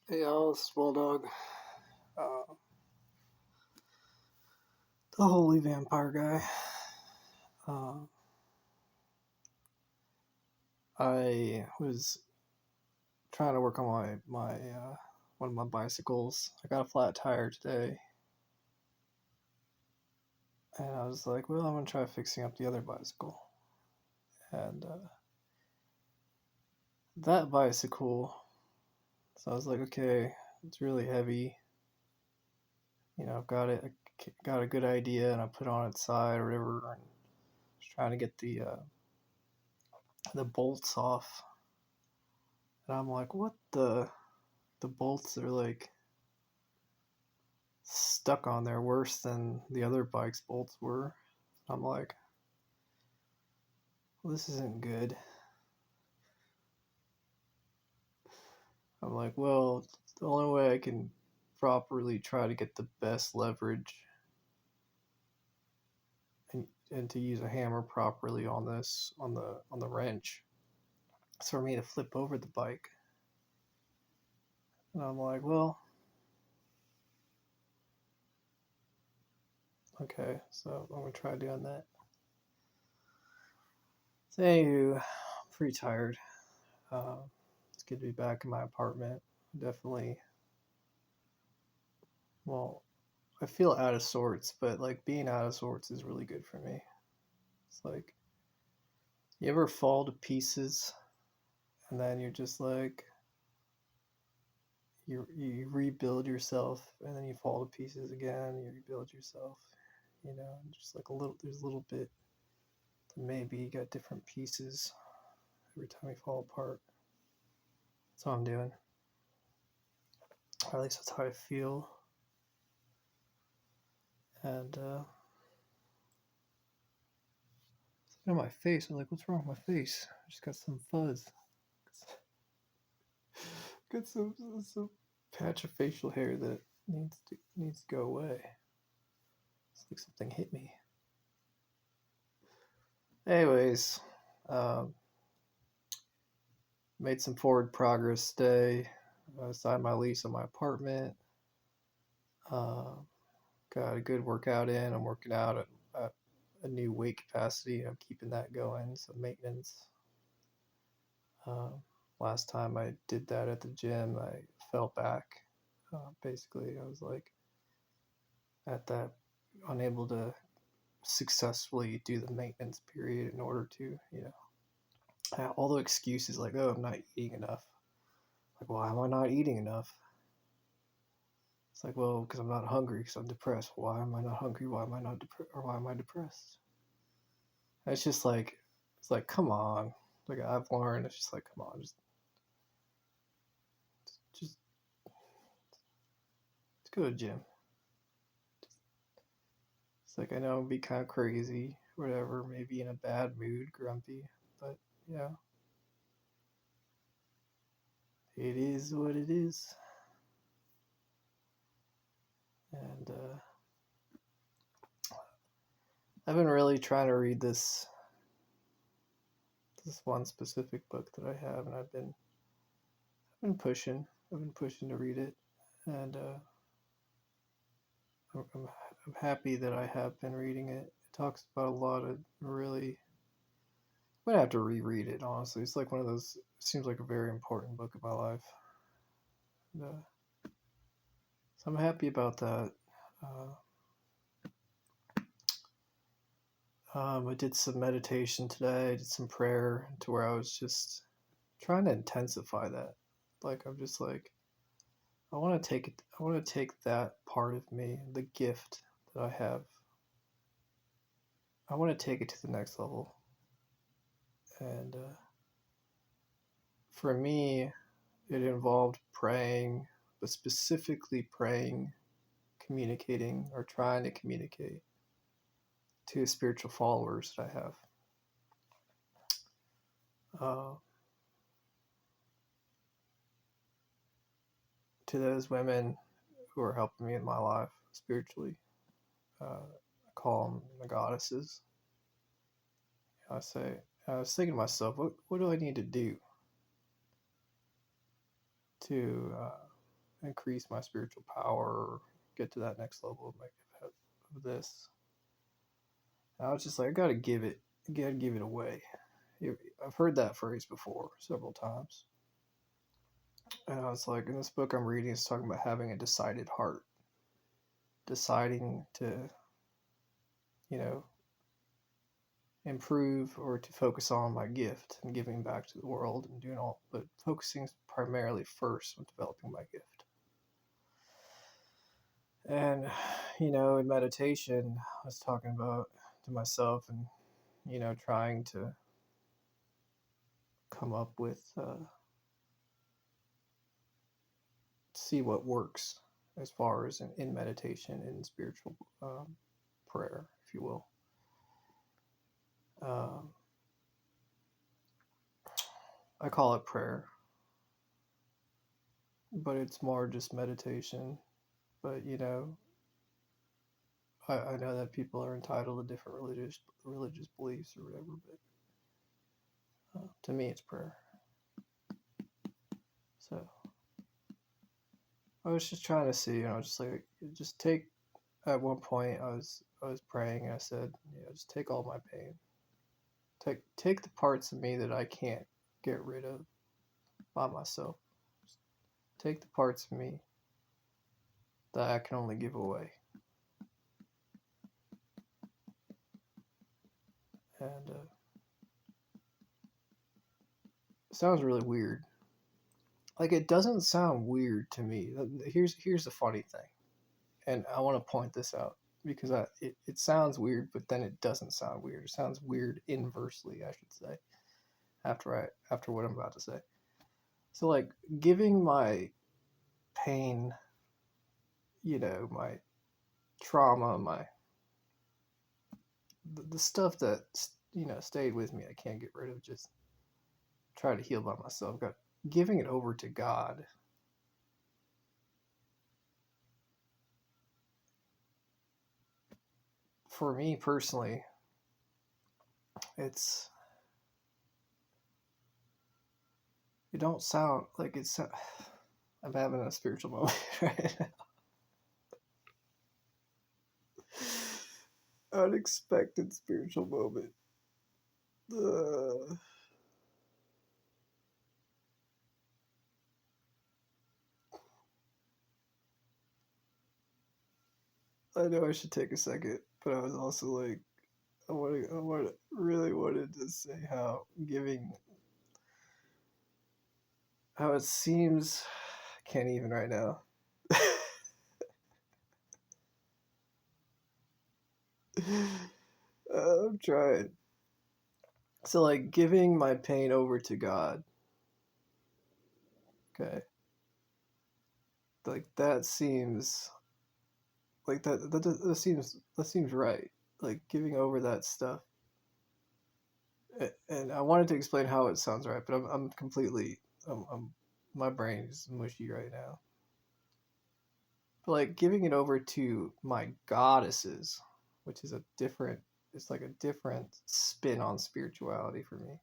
Hey, Alice, Bulldog, uh, the holy vampire guy. Uh, I was trying to work on my one of my bicycles. I got a flat tire today, and I was like, well, I'm gonna try fixing up the other bicycle. And that bicycle, so I was like, okay, it's really heavy. I've got it, got a good idea, and I put it on its side or whatever, and just trying to get the bolts off. And I'm like, what the bolts are like stuck on there worse than the other bike's bolts were. I'm like, well, this isn't good. I'm like, well, the only way I can properly try to get the best leverage and to use a hammer properly on this on the wrench is for me to flip over the bike. And I'm like, well, okay, so I'm gonna try doing that. So anywho, I'm pretty tired. Uh, it's good to be back in my apartment. Definitely, well, I feel out of sorts, but like being out of sorts is really good for me. It's like you ever fall to pieces and then you're just like you rebuild yourself and then you fall to pieces again, you rebuild yourself, just like there's a little bit maybe you got different pieces every time you fall apart. That's what I'm doing. Or at least that's how I feel. And on my face, I'm like, what's wrong with my face? I just got some fuzz. Got some patch of facial hair that needs to go away. It's like something hit me. Anyways, um, made some forward progress today. I signed my lease on my apartment. Uh, got a good workout in. I'm working out at a new weight capacity. I'm keeping that going. So maintenance. Uh, Last time I did that at the gym, I fell back. Basically, I was like at that unable to successfully do the maintenance period in order to, all the excuses like, oh, I'm not eating enough. Like, why am I not eating enough? It's like, well, because I'm not hungry, because I'm depressed. Why am I not hungry? Why am I not depressed? Or why am I depressed? And it's just like, it's like, come on. Like I've learned, it's just like, come on, just go to the gym. It's like I know it'd be kind of crazy, whatever, maybe in a bad mood, grumpy, but yeah, it is what it is. And I've been really trying to read this one specific book that I have, and I've been pushing. I've been pushing to read it, and I'm happy that I have been reading it. It talks about a lot of really. I'm gonna have to reread it. Honestly, it's like one of those. It seems like a very important book in my life. And, so I'm happy about that. Uh, I did some meditation today. I did some prayer to where I was just trying to intensify that. Like I'm just like I want to take it. I want to take that part of me, the gift that I have. I want to take it to the next level. And for me, it involved praying, but specifically praying, communicating, or trying to communicate to spiritual followers that I have. Uh, to those women who are helping me in my life spiritually. I call them the goddesses. I was thinking to myself, what do I need to do to increase my spiritual power or get to that next level of this. And I was just like, I gotta give it away. I've heard that phrase before several times. And I was like, in this book I'm reading, it's talking about having a decided heart, deciding to, you know, improve or to focus on my gift and giving back to the world and doing all, but focusing primarily first on developing my gift. And, in meditation, I was talking about to myself and, trying to come up with, see what works as far as in meditation and spiritual prayer, if you will. I call it prayer, but it's more just meditation. But I know that people are entitled to different religious beliefs or whatever, but to me, it's prayer. So I was just trying to see, just like just take. At one point, I was praying. And I said, just take all my pain. Take the parts of me that I can't get rid of by myself. Just take the parts of me that I can only give away. And it sounds really weird. Like, it doesn't sound weird to me. Here's the funny thing, and I want to point this out because it sounds weird, but then it doesn't sound weird. It sounds weird inversely, I should say. After what I'm about to say, so like giving my pain, my trauma, the stuff that stayed with me, I can't get rid of. Just try to heal by myself. Giving it over to God. For me personally, it don't sound like it's. I'm having a spiritual moment right now. Unexpected spiritual moment. I know I should take a second, but I was also like, really wanted to say how it seems. I can't even right now. I'm trying. So, like, giving my pain over to God. Okay. Like, that seems like that seems right. Like, giving over that stuff. And I wanted to explain how it sounds right, but I'm completely my brain is mushy right now. But like giving it over to my goddesses, which is it's like a different spin on spirituality for me.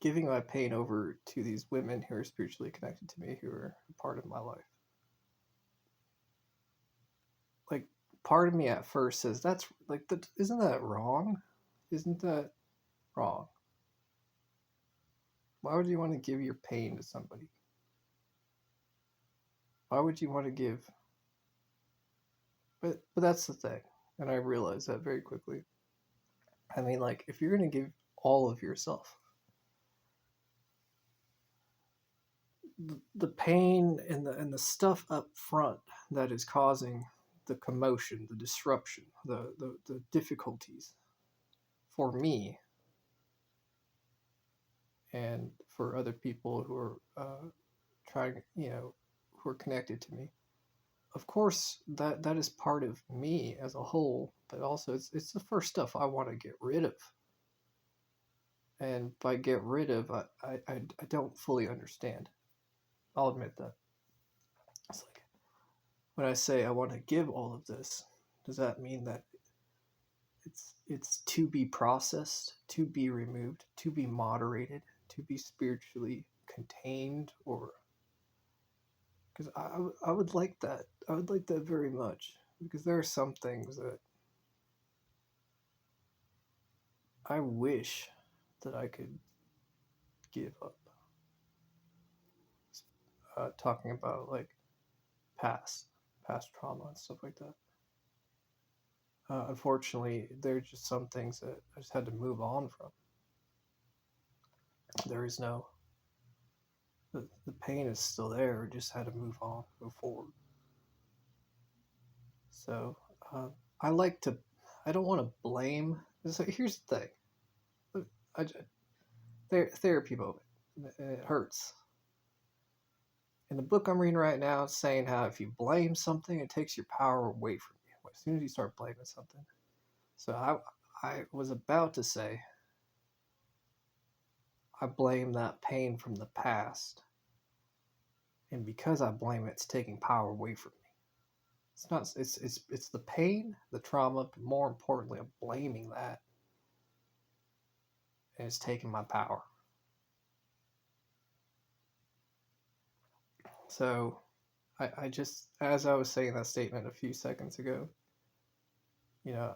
Giving my pain over to these women who are spiritually connected to me, who are a part of my life. Like, part of me at first says, that's like, isn't that wrong? Isn't that wrong? Why would you want to give your pain to somebody? Why would you want to give? But that's the thing, and I realized that very quickly. I mean, like, if you're going to give all of yourself, the pain and the stuff up front that is causing the commotion, the disruption, the difficulties for me and for other people who are trying, who are connected to me. Of course, that is part of me as a whole, but also it's the first stuff I want to get rid of. And by get rid of, I don't fully understand. I'll admit that. It's like, when I say I want to give all of this, does that mean that it's to be processed, to be removed, to be moderated, to be spiritually contained, or because I would like that. I would like that very much, because there are some things that I wish that I could give up. Talking about like past past trauma and stuff like that. Unfortunately, there are just some things that I just had to move on from. There is no the pain is still there. We just had to move on, move forward. So uh, I like to. I don't want to blame. So here's the thing. I therapy moment. It hurts. In the book I'm reading right now, it's saying how if you blame something, it takes your power away from you. As soon as you start blaming something. So I was about to say I blame that pain from the past, and because I blame it, it's taking power away from me. It's not. It's the pain, the trauma, but more importantly, I'm blaming that, and it's taking my power. So I just, as I was saying that statement a few seconds ago, you know,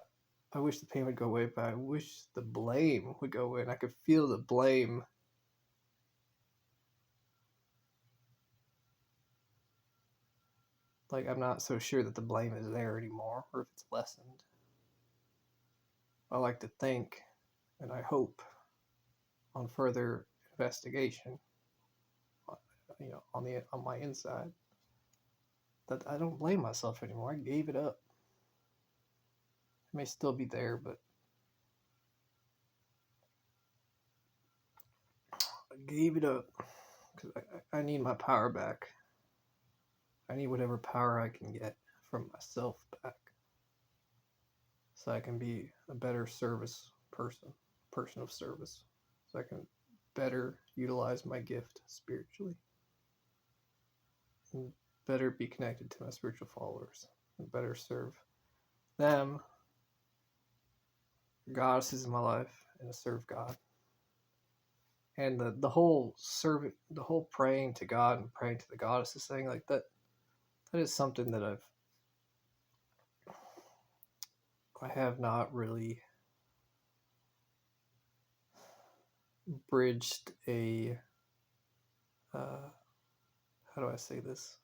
I wish the pain would go away, but I wish the blame would go away, and I could feel the blame. Like, I'm not so sure that the blame is there anymore, or if it's lessened. I like to think, and I hope, on further investigation, on my inside, that I don't blame myself anymore. I gave it up. It may still be there, but I gave it up because I need my power back. I need whatever power I can get from myself back, so I can be a better person of service, so I can better utilize my gift spiritually and better be connected to my spiritual followers and better serve them, goddesses in my life, and to serve God. And the whole praying to God and praying to the goddesses thing, like that is something that I have not really bridged a how do I say this?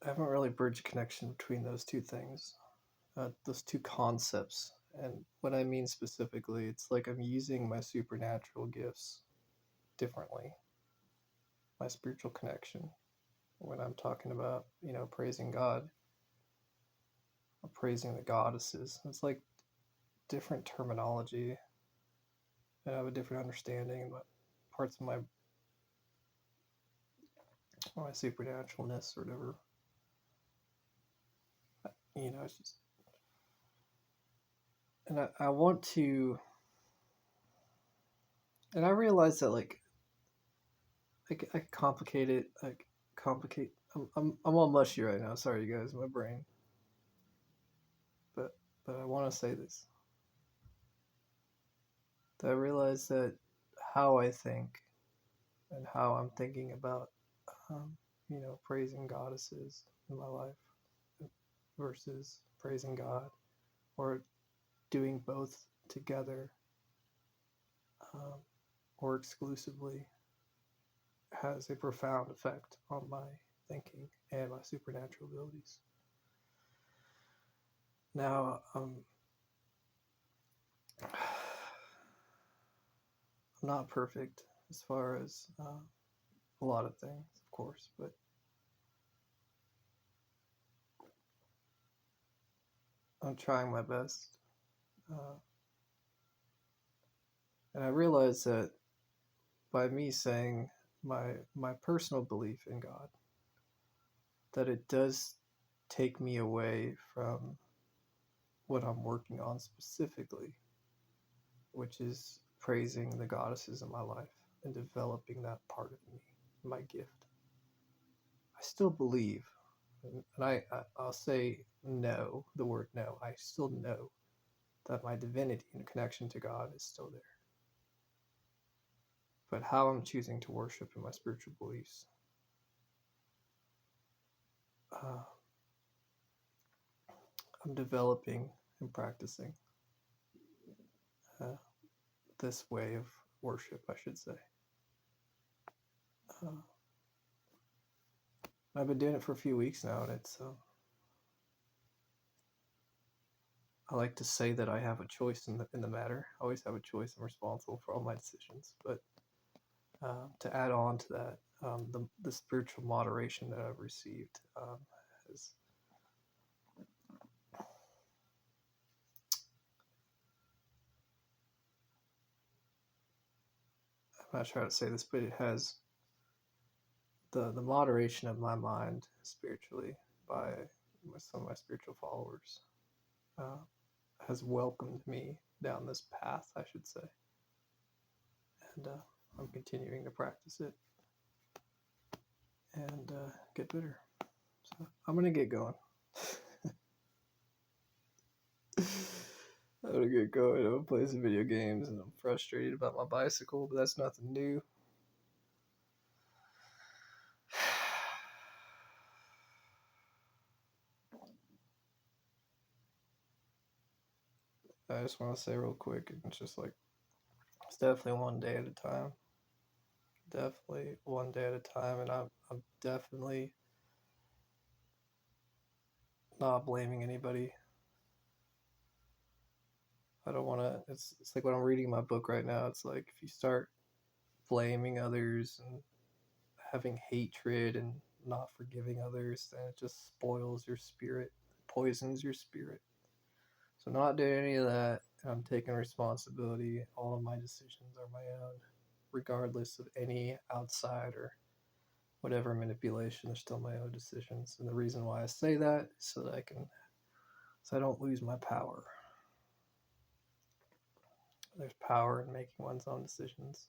I haven't really bridged a connection between those two things, those two concepts. And what I mean specifically, it's like I'm using my supernatural gifts differently, my spiritual connection, when I'm talking about, praising God or praising the goddesses. It's like different terminology, and I have a different understanding, but parts of my supernaturalness or whatever. It's just, and I want to, and I realize that like I complicate it, like complicate. I'm all mushy right now. Sorry, you guys, my brain. But I want to say this. That I realize that how I think and how I'm thinking about, praising goddesses in my life versus praising God, or doing both together, um, or exclusively, has a profound effect on my thinking and my supernatural abilities. Now, I'm not perfect as far as a lot of things, of course, but I'm trying my best. Uh, and I realize that by me saying my personal belief in God, that it does take me away from what I'm working on specifically, which is praising the goddesses in my life and developing that part of me. my gift. I still believe, and I'll say no, the word no. I still know that my divinity and connection to God is still there. But how I'm choosing to worship in my spiritual beliefs, uh, I'm developing and practicing uh, this way of worship, I should say. Uh, I've been doing it for a few weeks now, and it's. I like to say that I have a choice in the matter. I always have a choice. I'm responsible for all my decisions. But to add on to that, the spiritual moderation that I've received has. I'm not sure how to say this, but it has the moderation of my mind spiritually by some of my spiritual followers uh, has welcomed me down this path, I should say, and I'm continuing to practice it and get better. So I'm gonna get going. I'm gonna get going. I'm gonna play some video games, and I'm frustrated about my bicycle, but that's nothing new. I just want to say real quick, it's just like it's definitely one day at a time. Definitely one day at a time, and I'm definitely not blaming anybody. I don't want to. It's like when I'm reading my book right now. It's like if you start blaming others and having hatred and not forgiving others, then it just spoils your spirit, poisons your spirit. So not doing any of that. I'm taking responsibility. All of my decisions are my own, regardless of any outside or whatever manipulation. They're still my own decisions. And the reason why I say that is so that I don't lose my power. There's power in making one's own decisions,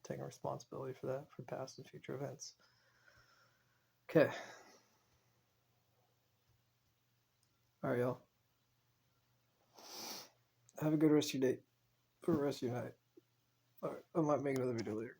taking responsibility for that, for past and future events. Okay. All right, y'all. Have a good rest of your day or rest of your night. All right, I might make another video later.